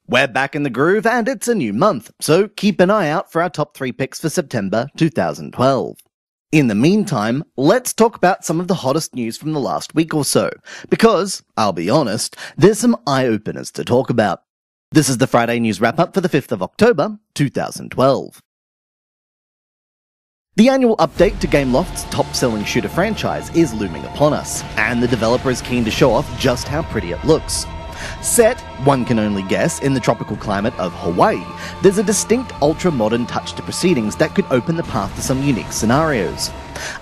We're back in the groove and it's a new month, so keep an eye out for our top 3 picks for September 2012. In the meantime, let's talk about some of the hottest news from the last week or so, because, I'll be honest, there's some eye-openers to talk about. This is the Friday News Wrap-Up for the 5th of October, 2012. The annual update to Gameloft's top-selling shooter franchise is looming upon us, and the developer is keen to show off just how pretty it looks. Set, one can only guess, in the tropical climate of Hawaii, there's a distinct ultra-modern touch to proceedings that could open the path to some unique scenarios.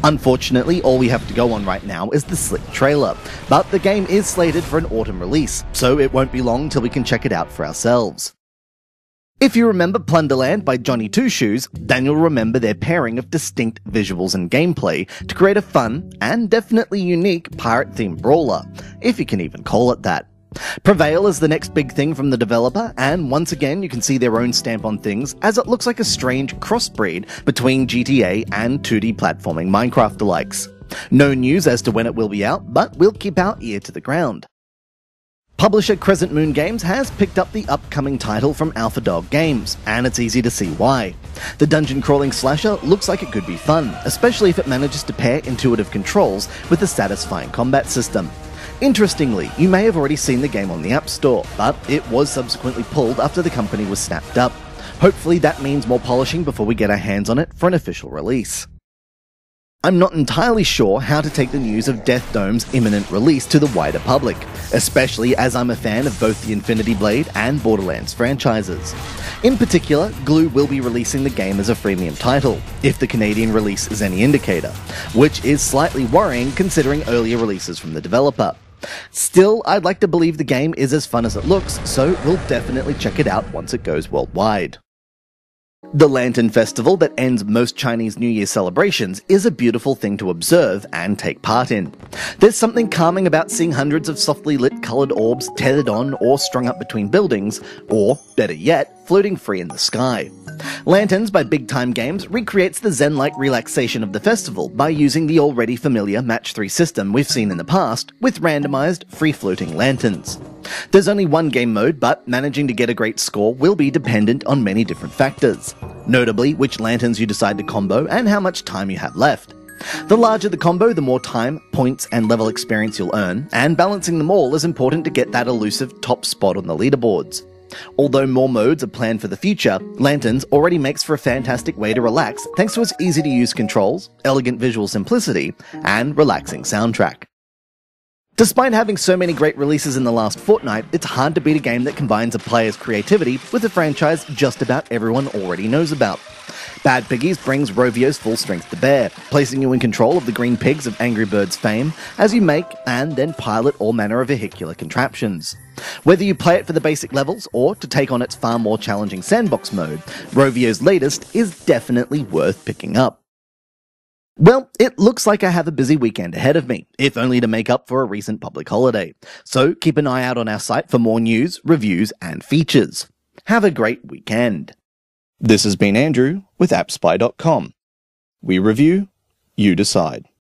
Unfortunately, all we have to go on right now is the slick trailer, but the game is slated for an autumn release, so it won't be long till we can check it out for ourselves. If you remember Plunderland by Johnny Two Shoes, then you'll remember their pairing of distinct visuals and gameplay to create a fun, and definitely unique, pirate-themed brawler, if you can even call it that. Prevail is the next big thing from the developer, and once again you can see their own stamp on things, as it looks like a strange crossbreed between GTA and 2D platforming Minecraft-alikes. No news as to when it will be out, but we'll keep our ear to the ground. Publisher Crescent Moon Games has picked up the upcoming title from Alpha Dog Games, and it's easy to see why. The dungeon-crawling slasher looks like it could be fun, especially if it manages to pair intuitive controls with a satisfying combat system. Interestingly, you may have already seen the game on the App Store, but it was subsequently pulled after the company was snapped up. Hopefully that means more polishing before we get our hands on it for an official release. I'm not entirely sure how to take the news of Death Dome's imminent release to the wider public, especially as I'm a fan of both the Infinity Blade and Borderlands franchises. In particular, Glue will be releasing the game as a freemium title, if the Canadian release is any indicator, which is slightly worrying considering earlier releases from the developer. Still, I'd like to believe the game is as fun as it looks, so we'll definitely check it out once it goes worldwide. The Lantern Festival that ends most Chinese New Year celebrations is a beautiful thing to observe and take part in. There's something calming about seeing hundreds of softly lit coloured orbs tethered on or strung up between buildings, or, better yet, floating free in the sky. Lanterns by Big Time Games recreates the zen-like relaxation of the festival by using the already familiar Match 3 system we've seen in the past, with randomised, free-floating lanterns. There's only one game mode, but managing to get a great score will be dependent on many different factors. Notably, which lanterns you decide to combo and how much time you have left. The larger the combo, the more time, points, and level experience you'll earn, and balancing them all is important to get that elusive top spot on the leaderboards. Although more modes are planned for the future, Lanterns already makes for a fantastic way to relax thanks to its easy-to-use controls, elegant visual simplicity, and relaxing soundtrack. Despite having so many great releases in the last fortnight, it's hard to beat a game that combines a player's creativity with a franchise just about everyone already knows about. Bad Piggies brings Rovio's full strength to bear, placing you in control of the green pigs of Angry Birds fame as you make and then pilot all manner of vehicular contraptions. Whether you play it for the basic levels or to take on its far more challenging sandbox mode, Rovio's latest is definitely worth picking up. Well, it looks like I have a busy weekend ahead of me, if only to make up for a recent public holiday. So keep an eye out on our site for more news, reviews, and features. Have a great weekend. This has been Andrew with AppSpy.com. We review, you decide.